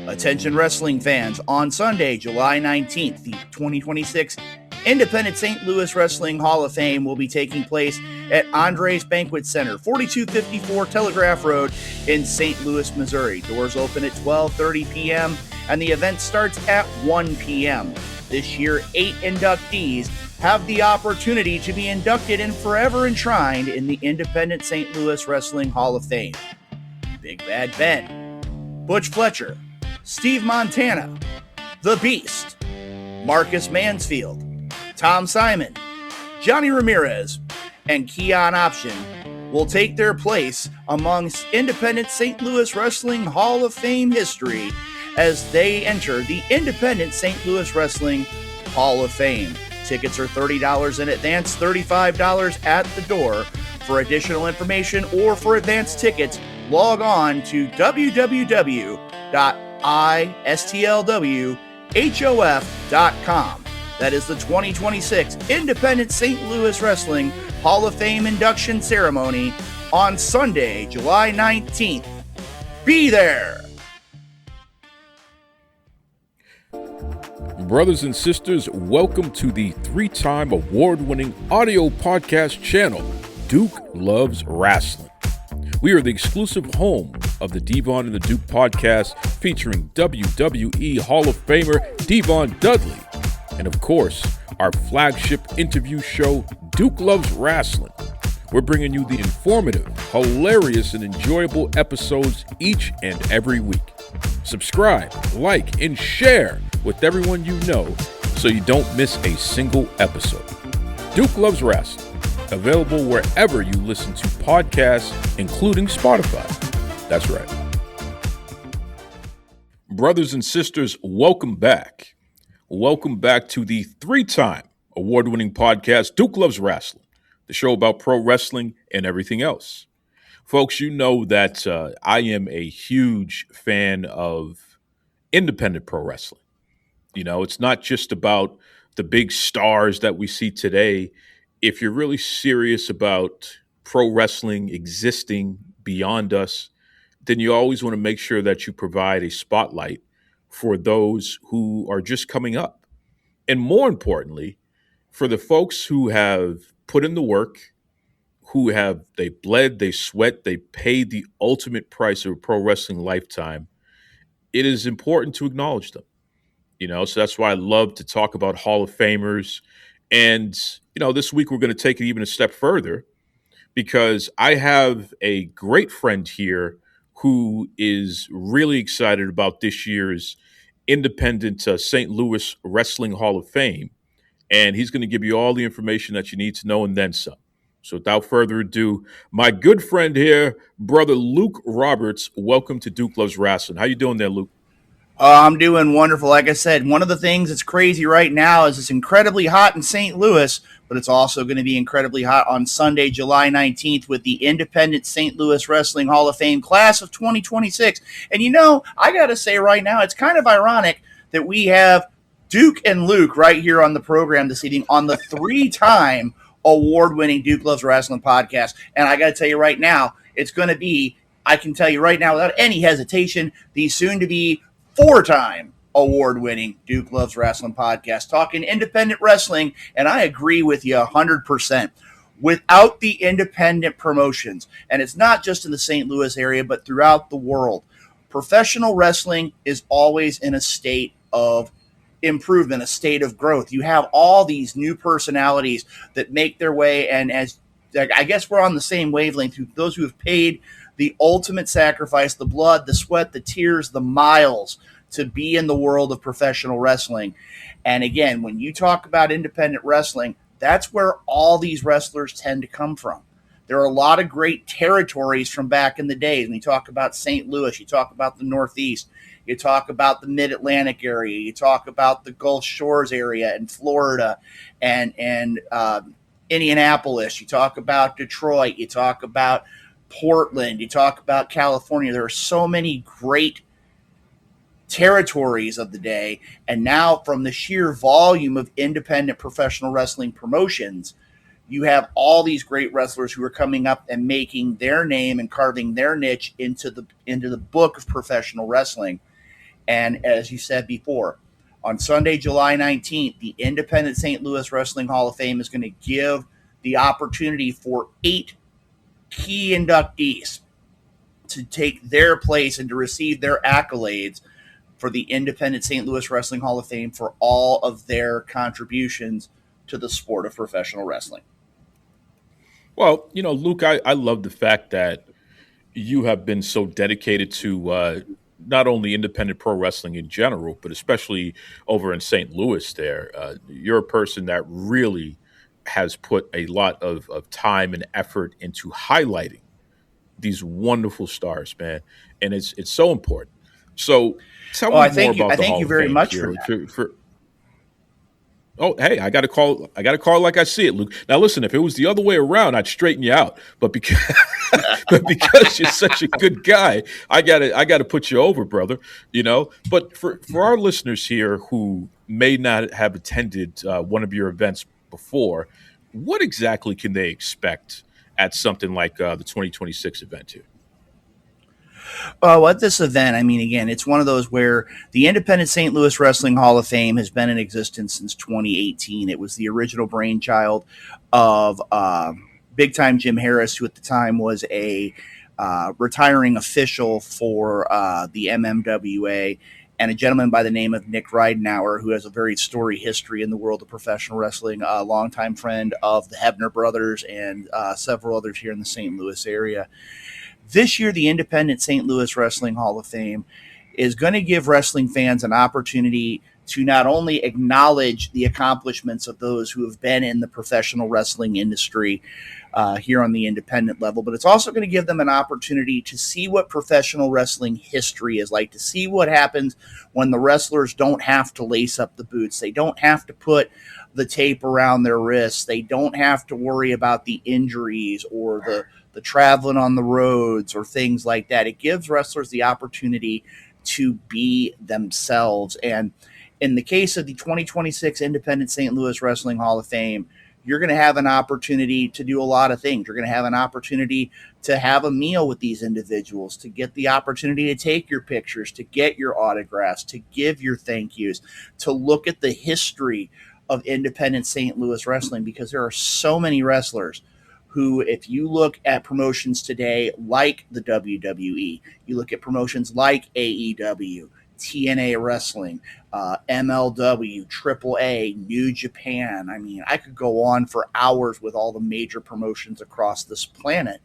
Attention wrestling fans, on Sunday, July 19th, the 2026 Independent St. Louis Wrestling Hall of Fame will be taking place at Andres Banquet Center, 4254 Telegraph Road in St. Louis, Missouri. Doors open at 12:30 p.m. and the event starts at 1 p.m. This year, 8 inductees have the opportunity to be inducted and forever enshrined in the Independent St. Louis Wrestling Hall of Fame. Big Bad Ben, Butch Fletcher, Steve Montana, The Beast, Marcus Mansfield, Tom Simon, Johnny Ramirez, and Keon Option will take their place amongst Independent St. Louis Wrestling Hall of Fame history as they enter the Independent St. Louis Wrestling Hall of Fame. Tickets are $30 in advance, $35 at the door. For additional information or for advance tickets, log on to www.istlwhof.com. That is the 2026 Independent St. Louis Wrestling Hall of Fame induction ceremony on Sunday, July 19th. Be there! Brothers and sisters, welcome to the 3-time award-winning audio podcast channel, Duke Loves Rasslin. We are the exclusive home of the Devon and the Duke podcast featuring WWE Hall of Famer Devon Dudley. And of course, our flagship interview show, Duke Loves Rasslin. We're bringing you the informative, hilarious, and enjoyable episodes each and every week. Subscribe, like, and share with everyone you know so you don't miss a single episode. Duke Loves Rasslin. Available wherever you listen to podcasts, including Spotify. That's right. Brothers and sisters, welcome back. Welcome back to the 3-time award-winning podcast, Duke Loves Rasslin, the show about pro wrestling and everything else. Folks, you know that I am a huge fan of independent pro wrestling. You know, it's not just about the big stars that we see today. If you're really serious about pro wrestling existing beyond us, then you always want to make sure that you provide a spotlight for those who are just coming up. And more importantly, for the folks who have put in the work, they bled, they sweat, they paid the ultimate price of a pro wrestling lifetime, it is important to acknowledge them. You know, so that's why I love to talk about Hall of Famers. And, you know, this week we're going to take it even a step further because I have a great friend here who is really excited about this year's Independent St. Louis Wrestling Hall of Fame. And he's going to give you all the information that you need to know and then some. So without further ado, my good friend here, brother Luke Roberts, welcome to Duke Loves Rasslin. How you doing there, Luke? I'm doing wonderful. Like I said, one of the things that's crazy right now is it's incredibly hot in St. Louis, but it's also going to be incredibly hot on Sunday, July 19th with the Independent St. Louis Wrestling Hall of Fame class of 2026. And you know, I got to say right now, it's kind of ironic that we have Duke and Luke right here on the program this evening on the 3-time award-winning Duke Loves Rasslin podcast. And I got to tell you right now, it's going to be, I can tell you right now without any hesitation, the soon-to-be 4-time award-winning Duke Loves Rasslin podcast, talking independent wrestling, and I agree with you 100%. Without the independent promotions, and it's not just in the St. Louis area, but throughout the world, professional wrestling is always in a state of improvement, a state of growth. You have all these new personalities that make their way, and as I guess we're on the same wavelength, those who have paid the ultimate sacrifice, the blood, the sweat, the tears, the miles to be in the world of professional wrestling. And again, when you talk about independent wrestling, that's where all these wrestlers tend to come from. There are a lot of great territories from back in the days. When you talk about St. Louis, you talk about the Northeast, you talk about the Mid-Atlantic area, you talk about the Gulf Shores area in Florida and Indianapolis, you talk about Detroit, you talk about Portland, you talk about California. There are so many great territories of the day, and now from the sheer volume of independent professional wrestling promotions, You have all these great wrestlers who are coming up and making their name and carving their niche into the book of professional wrestling. And as you said before, on Sunday, July 19th, the Independent St. Louis Wrestling Hall of Fame is going to give the opportunity for 8 key inductees to take their place and to receive their accolades for the Independent St. Louis Wrestling Hall of Fame for all of their contributions to the sport of professional wrestling. Well, Luke, I love the fact that you have been so dedicated to not only independent pro wrestling in general, but especially over in St. Louis there. You're a person that really has put a lot of time and effort into highlighting these wonderful stars, man. And it's so important. So tell Oh, me more I about the thank Hall you of very Fame much for here. that. Oh, hey, I got to call. I got to call like I see it, Luke. Now, listen. If it was the other way around, I'd straighten you out. But because, but because you're such a good guy, I got to put you over, brother. But for our listeners here who may not have attended one of your events before, what exactly can they expect at something like the 2026 event here? At this event, I mean, again, it's one of those where the Independent St. Louis Wrestling Hall of Fame has been in existence since 2018. It was the original brainchild of Big Time Jim Harris, who at the time was a retiring official for the MMWA, and a gentleman by the name of Nick Ridenauer, who has a very storied history in the world of professional wrestling, a longtime friend of the Hebner brothers and several others here in the St. Louis area. This year, the Independent St. Louis Wrestling Hall of Fame is going to give wrestling fans an opportunity to not only acknowledge the accomplishments of those who have been in the professional wrestling industry here on the independent level, but it's also going to give them an opportunity to see what professional wrestling history is like, to see what happens when the wrestlers don't have to lace up the boots. They don't have to put the tape around their wrists. They don't have to worry about the injuries or the traveling on the roads or things like that. It gives wrestlers the opportunity to be themselves. And in the case of the 2026 Independent St. Louis Wrestling Hall of Fame, you're going to have an opportunity to do a lot of things. You're going to have an opportunity to have a meal with these individuals, to get the opportunity to take your pictures, to get your autographs, to give your thank yous, to look at the history of independent St. Louis wrestling, because there are so many wrestlers who, if you look at promotions today like the WWE, you look at promotions like AEW, TNA Wrestling, MLW, AAA, New Japan. I mean, I could go on for hours with all the major promotions across this planet.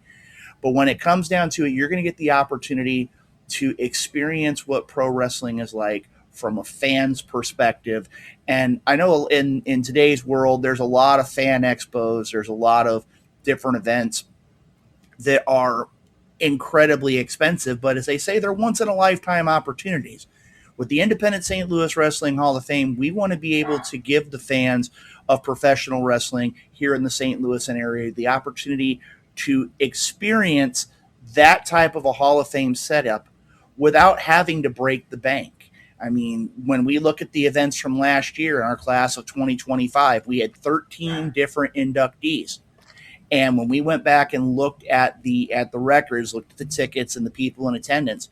But when it comes down to it, you're going to get the opportunity to experience what pro wrestling is like from a fan's perspective. And I know in today's world, there's a lot of fan expos, there's a lot of different events that are incredibly expensive, but as they say, they're once in a lifetime opportunities. With the Independent St. Louis Wrestling Hall of Fame, we want to be able to give the fans of professional wrestling here in the St. Louis area the opportunity to experience that type of a Hall of Fame setup without having to break the bank. I mean, when we look at the events from last year in our class of 2025, we had 13 different inductees. And when we went back and looked at the records, looked at the tickets and the people in attendance,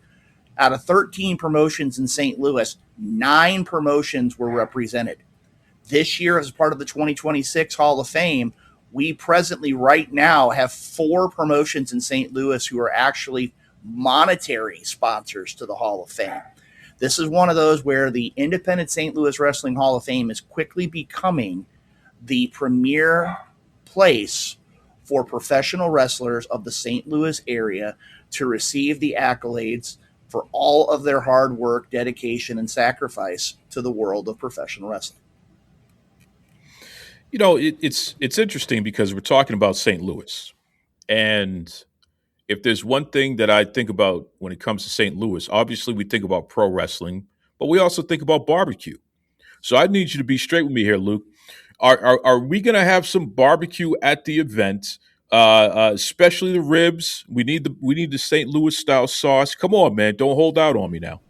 out of 13 promotions in St. Louis, 9 promotions were represented. This year, as part of the 2026 Hall of Fame, we presently, right now, have 4 promotions in St. Louis who are actually monetary sponsors to the Hall of Fame. This is one of those where the Independent St. Louis Wrestling Hall of Fame is quickly becoming the premier place for professional wrestlers of the St. Louis area to receive the accolades for all of their hard work, dedication, and sacrifice to the world of professional wrestling. It's interesting because we're talking about St. Louis, and if there's one thing that I think about when it comes to St. Louis, obviously we think about pro wrestling, but we also think about barbecue. So I need you to be straight with me here, Luke. Are we going to have some barbecue at the event? Especially the ribs. We need the St. Louis style sauce. Come on, man! Don't hold out on me now.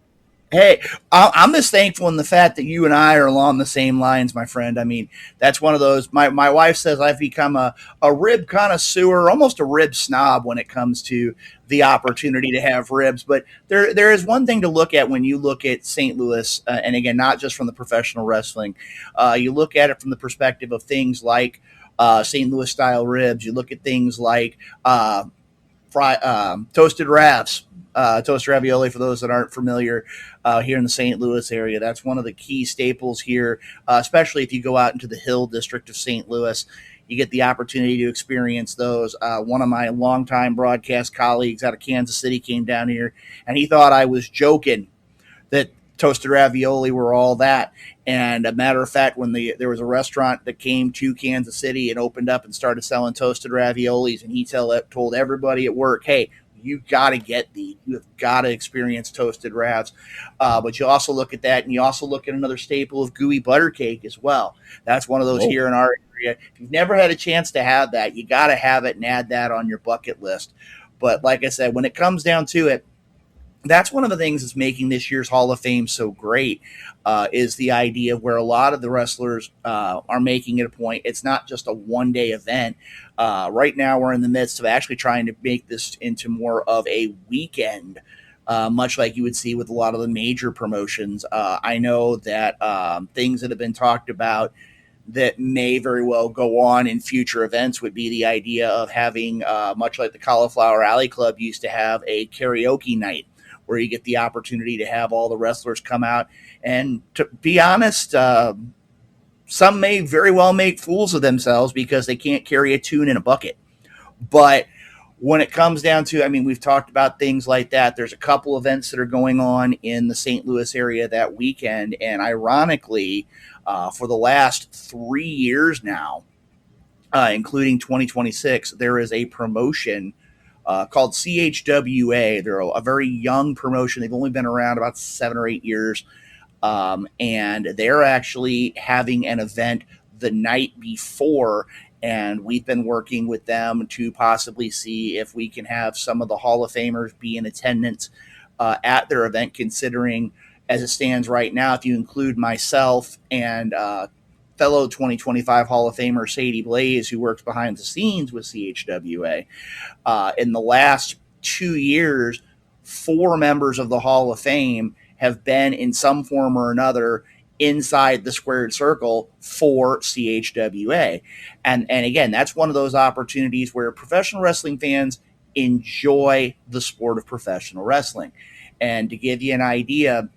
Hey, I'm just thankful in the fact that you and I are along the same lines, my friend. I mean, that's one of those. My wife says I've become a rib connoisseur, almost a rib snob when it comes to the opportunity to have ribs. But there is one thing to look at when you look at St. Louis, and again, not just from the professional wrestling. You look at it from the perspective of things like St. Louis style ribs. You look at things like toasted wraps, toasted ravioli for those that aren't familiar here in the St. Louis area. That's one of the key staples here, especially if you go out into the Hill District of St. Louis. You get the opportunity to experience those. One of my longtime broadcast colleagues out of Kansas City came down here, and he thought I was joking that toasted ravioli were all that. And a matter of fact, when there was a restaurant that came to Kansas City and opened up and started selling toasted raviolis, and he told everybody at work, "Hey, you got to get these. You have got to experience toasted ravs." But you also look at that, and you also look at another staple of gooey butter cake as well. That's one of those Whoa. here in our area. If you've never had a chance to have that, you got to have it and add that on your bucket list. But like I said, when it comes down to it, that's one of the things that's making this year's Hall of Fame so great, is the idea of where a lot of the wrestlers are making it a point. It's not just a one-day event. Right now, we're in the midst of actually trying to make this into more of a weekend, much like you would see with a lot of the major promotions. I know that things that have been talked about that may very well go on in future events would be the idea of having, much like the Cauliflower Alley Club used to have, a karaoke night where you get the opportunity to have all the wrestlers come out. And to be honest, some may very well make fools of themselves because they can't carry a tune in a bucket. But when it comes down to, I mean, we've talked about things like that. There's a couple events that are going on in the St. Louis area that weekend. And ironically, for the last 3 years now, including 2026, there is a promotion called CHWA. They're a very young promotion. They've only been around about 7 or 8 years. And they're actually having an event the night before. And we've been working with them to possibly see if we can have some of the Hall of Famers be in attendance at their event, considering as it stands right now, if you include myself and fellow 2025 Hall of Famer Sadie Blaze, who works behind the scenes with CHWA, in the last 2 years, 4 members of the Hall of Fame have been in some form or another inside the squared circle for CHWA. And again, that's one of those opportunities where professional wrestling fans enjoy the sport of professional wrestling. And to give you an idea,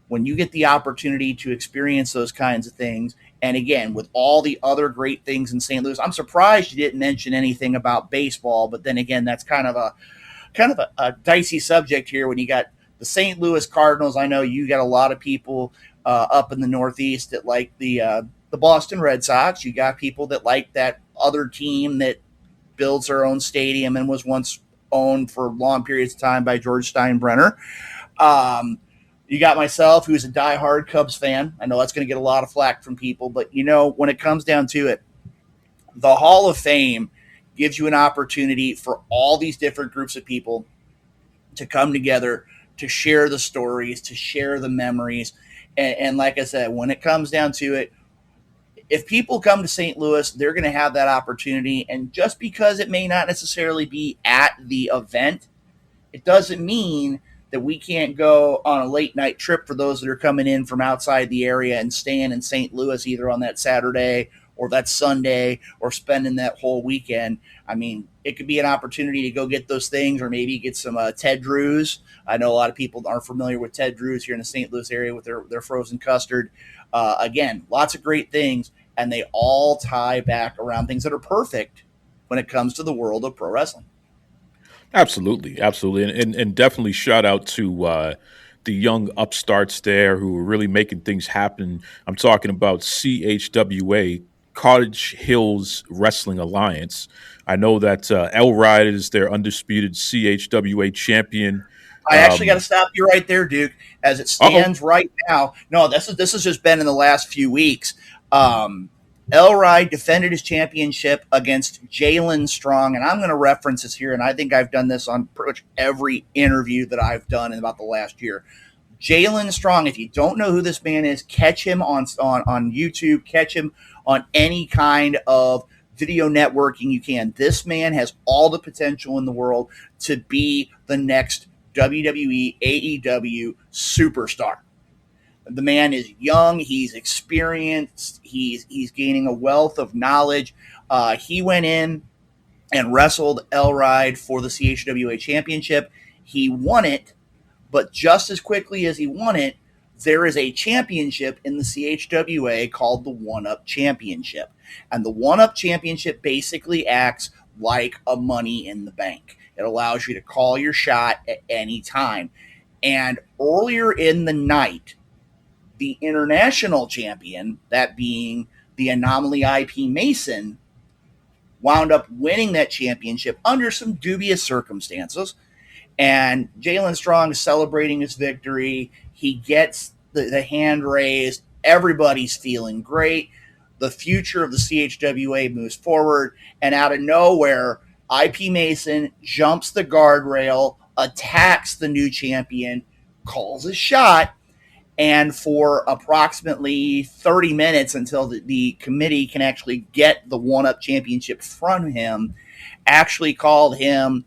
when you get the opportunity to experience those kinds of things, and again, with all the other great things in St. Louis, I'm surprised you didn't mention anything about baseball. But then again, that's kind of a dicey subject here when you got the St. Louis Cardinals. I know you got a lot of people up in the Northeast that like the Boston Red Sox. You got people that like that other team that builds their own stadium and was once owned for long periods of time by George Steinbrenner. You got myself, who's a diehard Cubs fan. I know that's going to get a lot of flack from people, but when it comes down to it, the Hall of Fame gives you an opportunity for all these different groups of people to come together, to share the stories, to share the memories. And like I said, when it comes down to it, if people come to St. Louis, they're going to have that opportunity. And just because it may not necessarily be at the event, it doesn't mean that we can't go on a late night trip for those that are coming in from outside the area and staying in St. Louis either on that Saturday or that Sunday or spending that whole weekend. I mean, it could be an opportunity to go get those things, or maybe get some Ted Drews. I know a lot of people aren't familiar with Ted Drews here in the St. Louis area with their frozen custard. Again, lots of great things, and they all tie back around things that are perfect when it comes to the world of pro wrestling. Absolutely, absolutely, and definitely shout out to the young upstarts there who are really making things happen. I'm talking about CHWA, Cottage Hills Wrestling Alliance. I know that Elride is their undisputed CHWA champion. I actually got to stop you right there, Duke. As it Uh-oh. stands right now, no, this has just been in the last few weeks. Elride defended his championship against Jalen Strong, and I'm going to reference this here, and I think I've done this on pretty much every interview that I've done in about the last year. Jalen Strong, if you don't know who this man is, catch him on YouTube, catch him on any kind of video networking you can. This man has all the potential in the world to be the next WWE, AEW superstar. The man is young, he's experienced, he's gaining a wealth of knowledge. He went in and wrestled Elride for the CHWA championship. He won it, but just as quickly as he won it, there is a championship in the CHWA called the One Up Championship. And the One Up Championship basically acts like a money in the bank. It allows you to call your shot at any time. And earlier in the night, the international champion, that being the Anomaly IP Mason, wound up winning that championship under some dubious circumstances. And Jalen Strong is celebrating his victory. He gets the hand raised. Everybody's feeling great. The future of the CHWA moves forward. And out of nowhere, IP Mason jumps the guardrail, attacks the new champion, calls a shot, and for approximately 30 minutes until the committee can actually get the One Up Championship from him, actually called him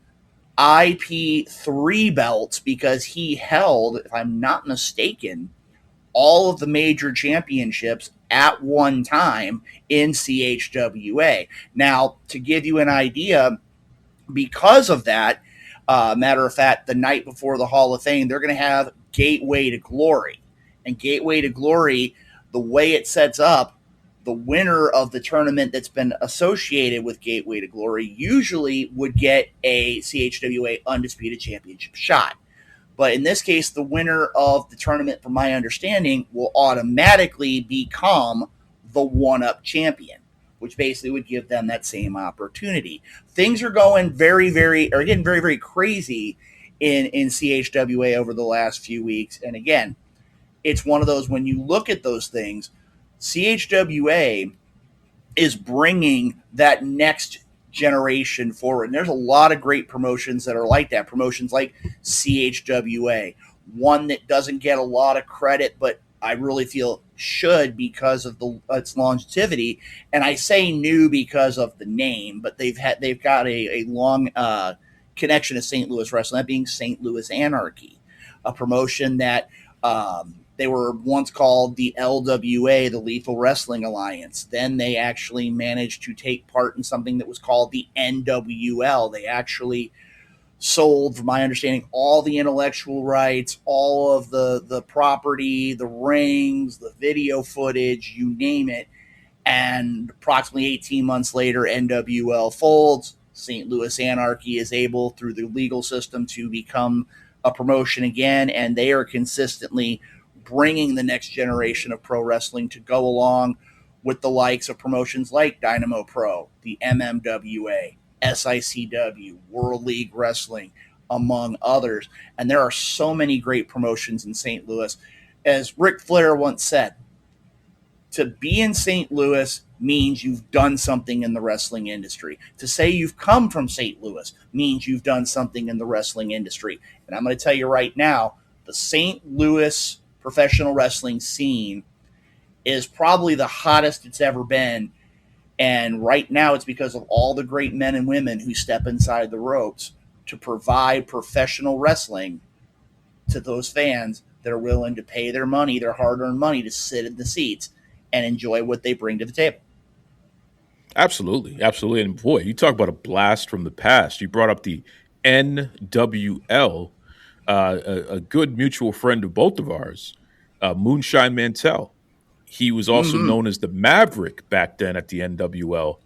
IP3 belts because he held, if I'm not mistaken, all of the major championships at one time in CHWA. Now, to give you an idea, because of that, matter of fact, the night before the Hall of Fame, they're going to have Gateway to Glory. And Gateway to Glory, the way it sets up, the winner of the tournament that's been associated with Gateway to Glory usually would get a CHWA Undisputed Championship shot. But in this case, the winner of the tournament, from my understanding, will automatically become the one-up champion, which basically would give them that same opportunity. Things are getting very, very crazy in CHWA over the last few weeks. And again, it's one of those, when you look at those things, CHWA is bringing that next generation forward. And there's a lot of great promotions that are like that. Promotions like CHWA, one that doesn't get a lot of credit, but I really feel should because of its longevity. And I say new because of the name, but they've got a long connection to St. Louis wrestling, that being St. Louis Anarchy, a promotion that they were once called the LWA, the Lethal Wrestling Alliance. Then they actually managed to take part in something that was called the NWL. They actually sold, from my understanding, all the intellectual rights, all of the property, the rings, the video footage, you name it. And approximately 18 months later, NWL folds. St. Louis Anarchy is able, through the legal system, to become a promotion again, and they are consistently bringing the next generation of pro wrestling to go along with the likes of promotions like Dynamo Pro, the MMWA, SICW, World League Wrestling, among others. And there are so many great promotions in St. Louis. As Ric Flair once said, to be in St. Louis means you've done something in the wrestling industry. To say you've come from St. Louis means you've done something in the wrestling industry. And I'm going to tell you right now, the St. Louis professional wrestling scene is probably the hottest it's ever been. And right now it's because of all the great men and women who step inside the ropes to provide professional wrestling to those fans that are willing to pay their money, their hard-earned money, to sit in the seats and enjoy what they bring to the table. Absolutely, absolutely. And boy, you talk about a blast from the past. You brought up the NWL, a good mutual friend of both of ours, Moonshine Mantell. He was also Mm-hmm. known as the Maverick back then at the NWL.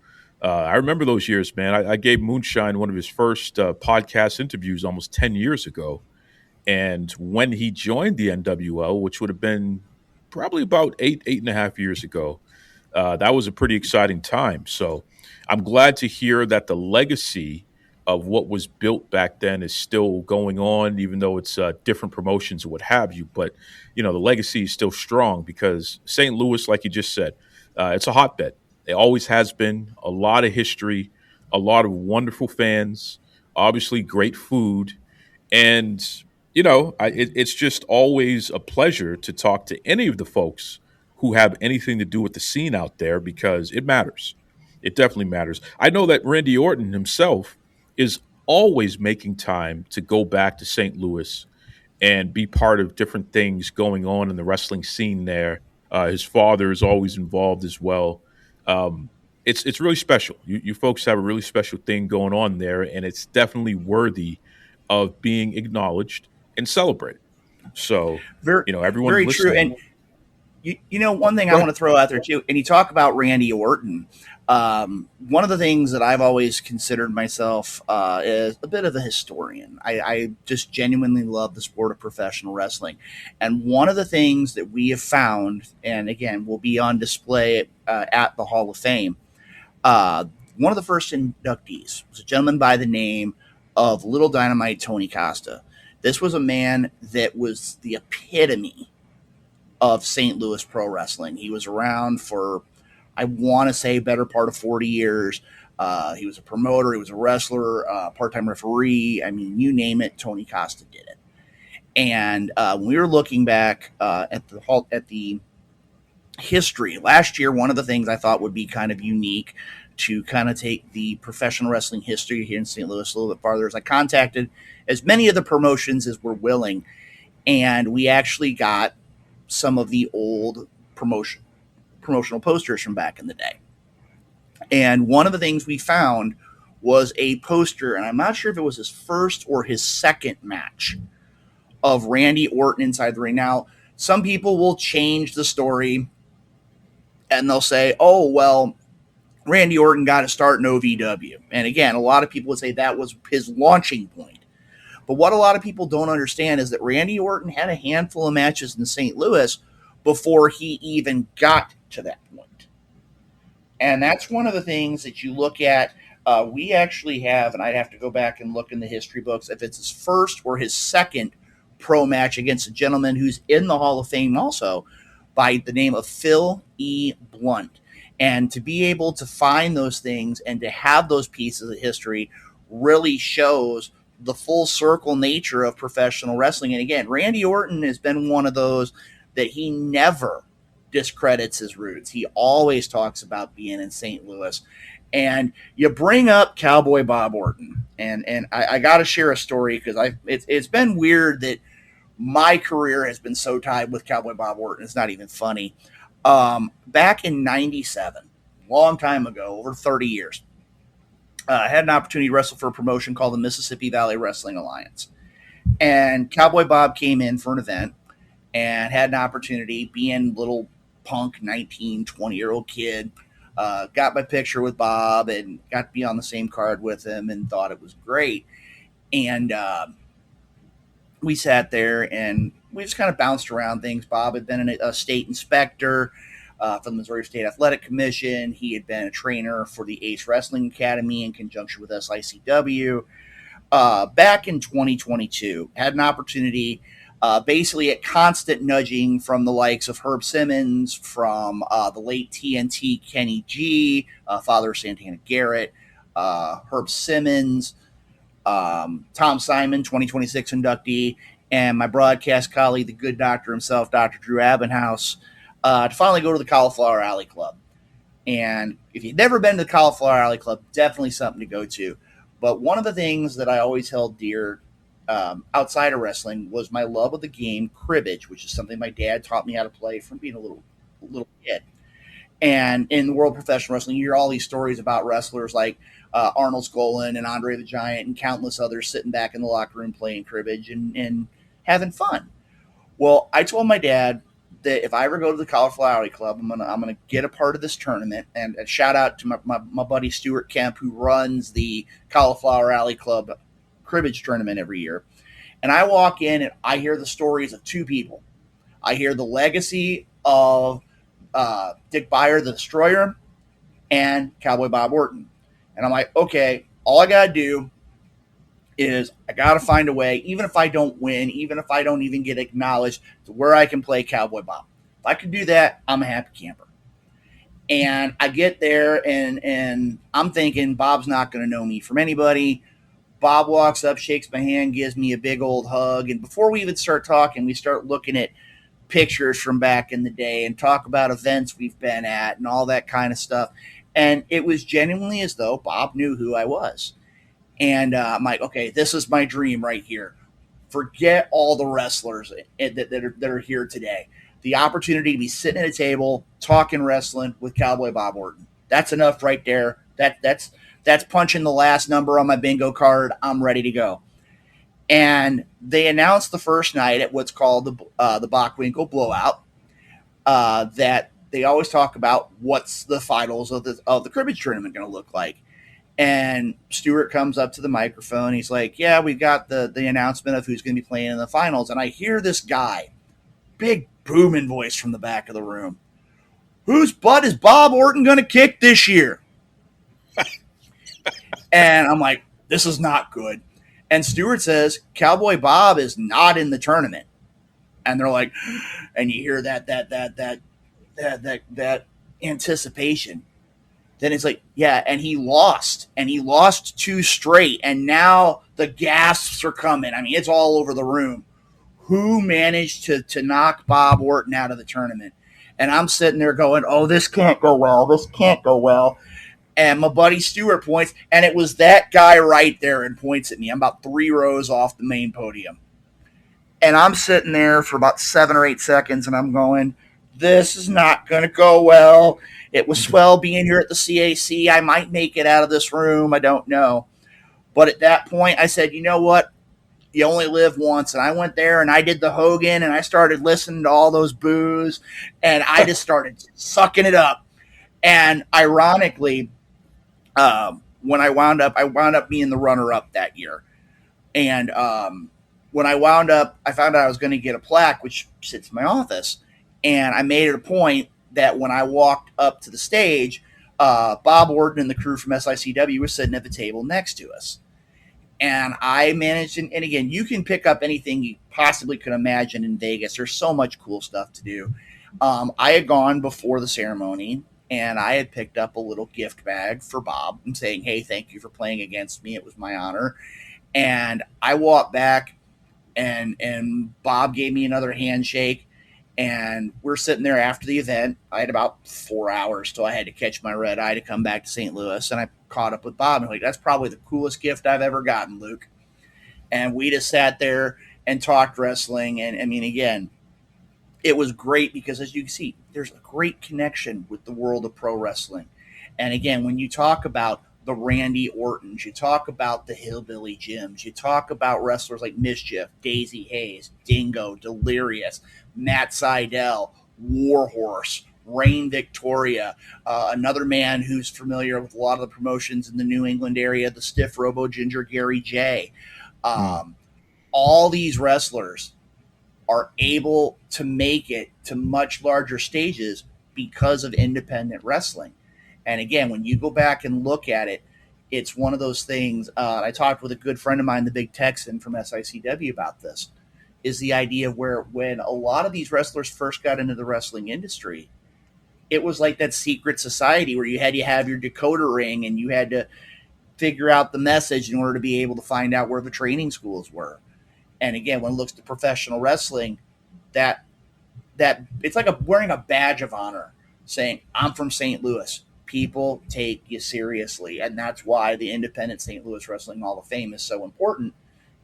I remember those years, man. I gave Moonshine one of his first podcast interviews almost 10 years ago. And when he joined the NWL, which would have been probably about 8.5 years ago, that was a pretty exciting time. So I'm glad to hear that the legacy of what was built back then is still going on, even though it's different promotions and what have you. But, you know, the legacy is still strong because St. Louis, like you just said, it's a hotbed. It always has been. A lot of history, a lot of wonderful fans, obviously great food. And it's just always a pleasure to talk to any of the folks who have anything to do with the scene out there because it matters. It definitely matters. I know that Randy Orton himself is always making time to go back to St. Louis and be part of different things going on in the wrestling scene there. His father is always involved as well. Um, it's really special. You folks have a really special thing going on there, and it's definitely worthy of being acknowledged and celebrated. So, Very, everyone very true. listening, And one thing I go want ahead. to throw out there too, and you talk about Randy Orton. One of the things that I've always considered myself is a bit of a historian. I just genuinely love the sport of professional wrestling, and one of the things that we have found, and again, will be on display at the Hall of Fame. Uh, One of the first inductees was a gentleman by the name of Little Dynamite Tony Costa. This was a man that was the epitome of St. Louis pro wrestling. He was around for, I want to say, better part of 40 years. He was a promoter, he was a wrestler, part-time referee. I mean, you name it, Tony Costa did it. And when we were looking back at the history last year, one of the things I thought would be kind of unique to kind of take the professional wrestling history here in St. Louis a little bit farther is I contacted as many of the promotions as were willing, and we actually got some of the old promotional posters from back in the day. And one of the things we found was a poster, and I'm not sure if it was his first or his second match of Randy Orton inside the ring. Now, some people will change the story and they'll say, oh, well, Randy Orton got to start in OVW. And again, a lot of people would say that was his launching point. But what a lot of people don't understand is that Randy Orton had a handful of matches in St. Louis before he even got to that point. And that's one of the things that you look at. We actually have, and I'd have to go back and look in the history books, if it's his first or his second pro match against a gentleman who's in the Hall of Fame also by the name of Phil E. Blunt. And to be able to find those things and to have those pieces of history really shows the full circle nature of professional wrestling. And again, Randy Orton has been one of those that he never discredits his roots. He always talks about being in St. Louis. And you bring up Cowboy Bob Orton, and I got to share a story because it's been weird that my career has been so tied with Cowboy Bob Orton. It's not even funny. Back in '97, long time ago, over 30 years, I had an opportunity to wrestle for a promotion called the Mississippi Valley Wrestling Alliance. And Cowboy Bob came in for an event and had an opportunity, being little punk 19, 20-year-old kid. Got my picture with Bob and got to be on the same card with him and thought it was great. And we sat there and we just kind of bounced around things. Bob had been a state inspector for the Missouri State Athletic Commission. He had been a trainer for the Ace Wrestling Academy in conjunction with SICW. Back in 2022, had an opportunity basically at constant nudging from the likes of Herb Simmons, from the late TNT Kenny G, father of Santana Garrett, Herb Simmons, Tom Simon, 2026 inductee, and my broadcast colleague, the good doctor himself, Dr. Drew Abenhouse, to finally go to the Cauliflower Alley Club. And if you've never been to the Cauliflower Alley Club, definitely something to go to. But one of the things that I always held dear outside of wrestling was my love of the game cribbage, which is something my dad taught me how to play from being a little kid. And in the world of professional wrestling, you hear all these stories about wrestlers like Arnold Skaaland and Andre the Giant and countless others sitting back in the locker room playing cribbage and having fun. Well, I told my dad that if I ever go to the Cauliflower Alley Club, I'm gonna get a part of this tournament. And a shout out to my buddy Stuart Kemp, who runs the Cauliflower Alley Club cribbage tournament every year. And I walk in and I hear the stories of two people. I hear the legacy of Dick Beyer, the Destroyer, and Cowboy Bob Orton. And I'm like, okay, all I got to do is I got to find a way, even if I don't win, even if I don't even get acknowledged, to where I can play Cowboy Bob. If I can do that, I'm a happy camper. And I get there and I'm thinking Bob's not going to know me from anybody. Bob walks up, shakes my hand, gives me a big old hug. And before we even start talking, we start looking at pictures from back in the day and talk about events we've been at and all that kind of stuff. And it was genuinely as though Bob knew who I was. And I'm like, okay, this is my dream right here. Forget all the wrestlers that are here today. The opportunity to be sitting at a table talking wrestling with Cowboy Bob Orton. That's enough right there. That's punching the last number on my bingo card. I'm ready to go. And they announced the first night at what's called the Bockwinkel Blowout that they always talk about what's the finals of the cribbage tournament going to look like. And Stewart comes up to the microphone. He's like, yeah, we've got the announcement of who's going to be playing in the finals. And I hear this guy, big booming voice from the back of the room. Whose butt is Bob Orton going to kick this year? And I'm like, this is not good. And Stewart says, Cowboy Bob is not in the tournament. And they're like, and you hear that anticipation. Then it's like, yeah, and he lost 2 straight, and now the gasps are coming. I mean, it's all over the room. Who managed to knock Bob Orton out of the tournament? And I'm sitting there going, oh, this can't go well. This can't go well. And my buddy Stewart points, and it was that guy right there and points at me. I'm about 3 rows off the main podium. And I'm sitting there for about 7 or 8 seconds, and I'm going, this is not going to go well. It was swell being here at the CAC. I might make it out of this room. I don't know. But at that point, I said, you know what? You only live once. And I went there and I did the Hogan and I started listening to all those boos and I just started sucking it up. And ironically, when I wound up being the runner-up that year. And when I wound up, I found out I was going to get a plaque, which sits in my office. And I made it a point that when I walked up to the stage, Bob Orton and the crew from SICW were sitting at the table next to us. And I managed, and again, you can pick up anything you possibly could imagine in Vegas. There's so much cool stuff to do. I had gone before the ceremony, and I had picked up a little gift bag for Bob and saying, hey, thank you for playing against me. It was my honor. And I walked back, and Bob gave me another handshake. And we're sitting there after the event. I had about 4 hours till I had to catch my red eye to come back to St. Louis. And I caught up with Bob and like, that's probably the coolest gift I've ever gotten, Luke. And we just sat there and talked wrestling. And I mean, again, it was great because as you can see, there's a great connection with the world of pro wrestling. And again, when you talk about the Randy Ortons, you talk about the Hillbilly Jims, you talk about wrestlers like Mischief, Daisy Hayes, Dingo, Delirious, Matt Sydal, Warhorse, Reign Victoria, another man who's familiar with a lot of the promotions in the New England area, the Stiff Robo Ginger Gary J. All these wrestlers are able to make it to much larger stages because of independent wrestling. And again, when you go back and look at it, it's one of those things. I talked with a good friend of mine, the Big Texan from SICW, about this, is the idea where when a lot of these wrestlers first got into the wrestling industry, it was like that secret society where you had to have your decoder ring and you had to figure out the message in order to be able to find out where the training schools were. And again, when it looks to professional wrestling, that it's like wearing a badge of honor saying, I'm from St. Louis. People take you seriously. And that's why the independent St. Louis Wrestling Hall of Fame is so important,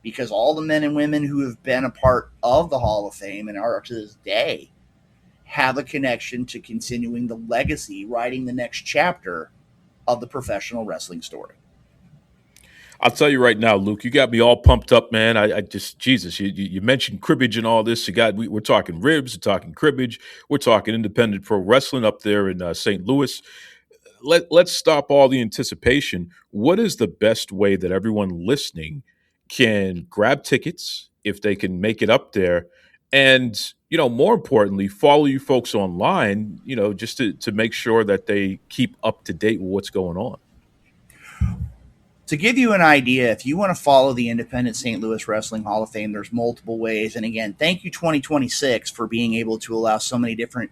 because all the men and women who have been a part of the Hall of Fame and are to this day have a connection to continuing the legacy, writing the next chapter of the professional wrestling story. I'll tell you right now, Luke, you got me all pumped up, man. I just, Jesus, you mentioned cribbage and all this. We're talking ribs, we're talking cribbage, we're talking independent pro wrestling up there in St. Louis. Let's stop all the anticipation. What is the best way that everyone listening can grab tickets if they can make it up there? And, more importantly, follow you folks online, just to make sure that they keep up to date with what's going on. To give you an idea, if you want to follow the Independent St. Louis Wrestling Hall of Fame, there's multiple ways. And again, thank you 2026 for being able to allow so many different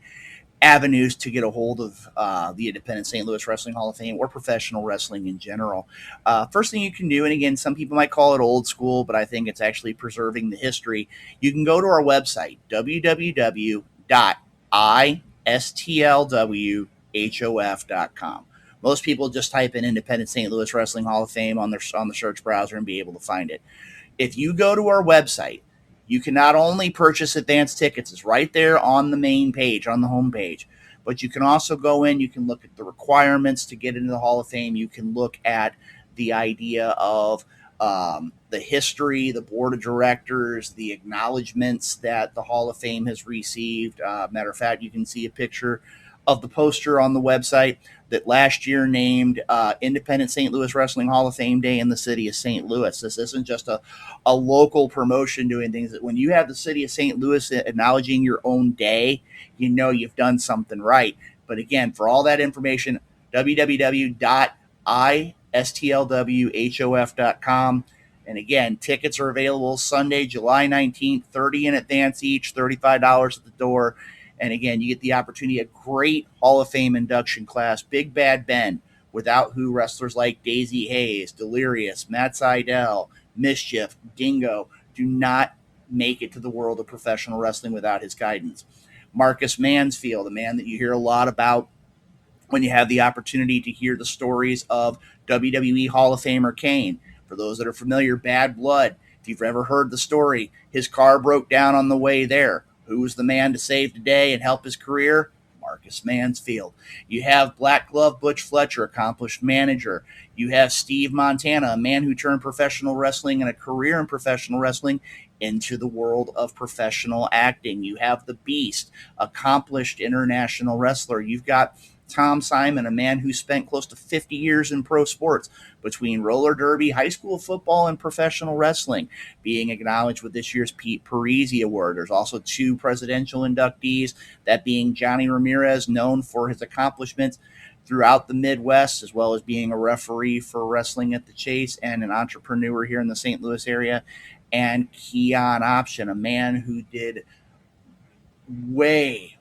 avenues to get a hold of the Independent St. Louis Wrestling Hall of Fame or professional wrestling in general. First thing you can do, and again, some people might call it old school, but I think it's actually preserving the history. You can go to our website, www.istlwhof.com. Most people just type in Independent St. Louis Wrestling Hall of Fame on the search browser and be able to find it. If you go to our website, you can not only purchase advance tickets, it's right there on the main page, on the home page, but you can also go in, you can look at the requirements to get into the Hall of Fame. You can look at the idea of the history, the board of directors, the acknowledgments that the Hall of Fame has received. Matter of fact, you can see a picture of the poster on the website that last year named Independent St. Louis Wrestling Hall of Fame Day in the city of St. Louis. This isn't just a local promotion doing things. That when you have the city of St. Louis acknowledging your own day, you know you've done something right. But again, for all that information, www.istlwhof.com. And again, tickets are available Sunday, July 19th, 30 in advance each, $35 at the door. And again, you get the opportunity, a great Hall of Fame induction class, Big Bad Ben, without who wrestlers like Daisy Hayes, Delirious, Matt Seidel, Mischief, Dingo do not make it to the world of professional wrestling without his guidance. Marcus Mansfield, a man that you hear a lot about when you have the opportunity to hear the stories of WWE Hall of Famer Kane. For those that are familiar, Bad Blood, if you've ever heard the story, his car broke down on the way there. Who was the man to save the day and help his career? Marcus Mansfield. You have Black Glove Butch Fletcher, accomplished manager. You have Steve Montana, a man who turned professional wrestling and a career in professional wrestling into the world of professional acting. You have the Beast, accomplished international wrestler. You've got Tom Simon, a man who spent close to 50 years in pro sports between roller derby, high school football, and professional wrestling, being acknowledged with this year's Pete Parisi Award. There's also 2 presidential inductees, that being Johnny Ramirez, known for his accomplishments throughout the Midwest, as well as being a referee for wrestling at the Chase and an entrepreneur here in the St. Louis area, and Keon Option, a man who did way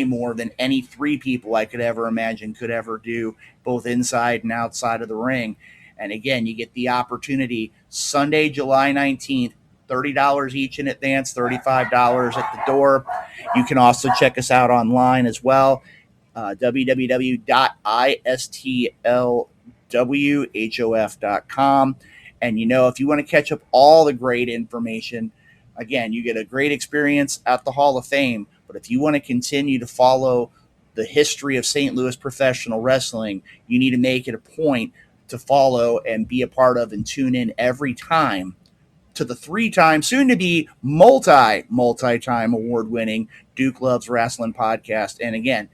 more than any 3 people I could ever imagine could ever do, both inside and outside of the ring. And again, you get the opportunity Sunday, July 19th, $30 each in advance, $35 at the door. You can also check us out online as well, www.istlwhof.com. And if you want to catch up all the great information, again, you get a great experience at the Hall of Fame. But if you want to continue to follow the history of St. Louis professional wrestling, you need to make it a point to follow and be a part of and tune in every time to the 3-time, soon to be multi-time award-winning Duke Loves Rasslin podcast. And again,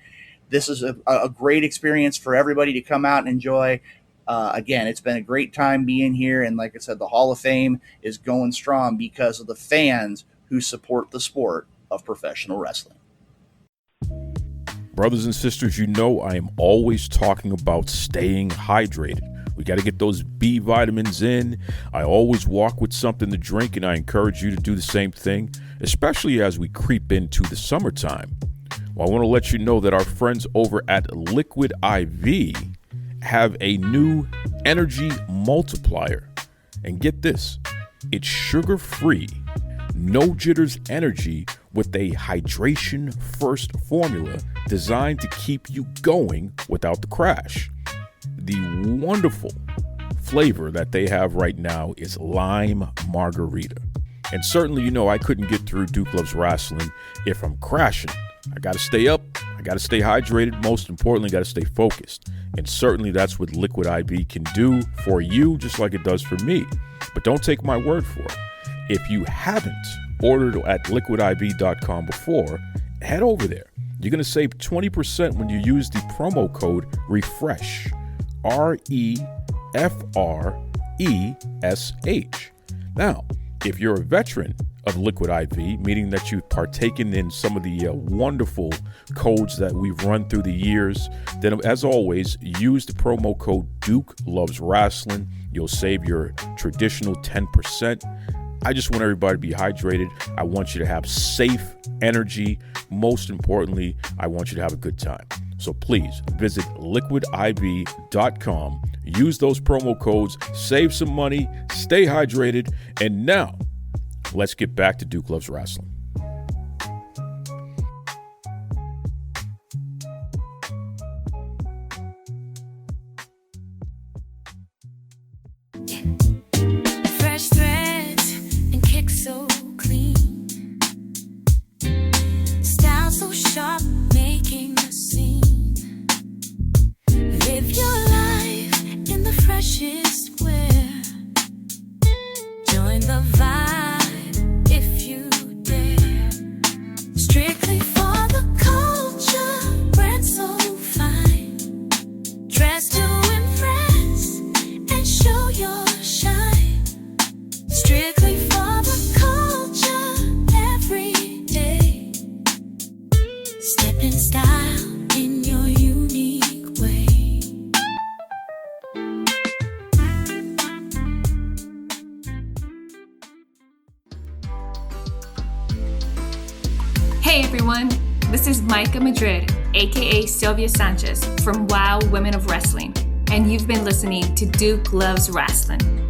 this is a great experience for everybody to come out and enjoy. Again, it's been a great time being here. And like I said, the Hall of Fame is going strong because of the fans who support the sport of professional wrestling. Brothers and sisters, I am always talking about staying hydrated. We got to get those B vitamins in. I always walk with something to drink, and I encourage you to do the same thing, especially as we creep into the summertime. Well, I want to let you know that our friends over at Liquid IV have a new energy multiplier. And get this, it's sugar-free, no jitters energy with a hydration first formula designed to keep you going without the crash. The wonderful flavor that they have right now is lime margarita. And certainly, I couldn't get through Duke Loves Rasslin if I'm crashing. I got to stay up. I got to stay hydrated. Most importantly, got to stay focused. And certainly that's what Liquid IV can do for you, just like it does for me. But don't take my word for it. If you haven't ordered at liquidiv.com before, head over there. You're going to save 20% when you use the promo code REFRESH, REFRESH. Now, if you're a veteran of Liquid IV, meaning that you've partaken in some of the wonderful codes that we've run through the years, then as always, use the promo code Duke Loves Rasslin. You'll save your traditional 10%. I just want everybody to be hydrated. I want you to have safe energy. Most importantly, I want you to have a good time. So please visit liquidiv.com. Use those promo codes, save some money, stay hydrated. And now, let's get back to Duke Loves Rasslin. Fresh threads and kicks so clean. Style so sharp, making a scene. Live your life in the freshest wear. Join the vibe if you dare. Strictly for the culture, brand so fine. Dress to impress and show your shine. Strictly for the culture, every day. Step in style in your unique way. Hey everyone, this is Micah Madrid, aka Sylvia Sanchez from Wild Women of Wrestling, and you've been listening to Duke Loves Rasslin.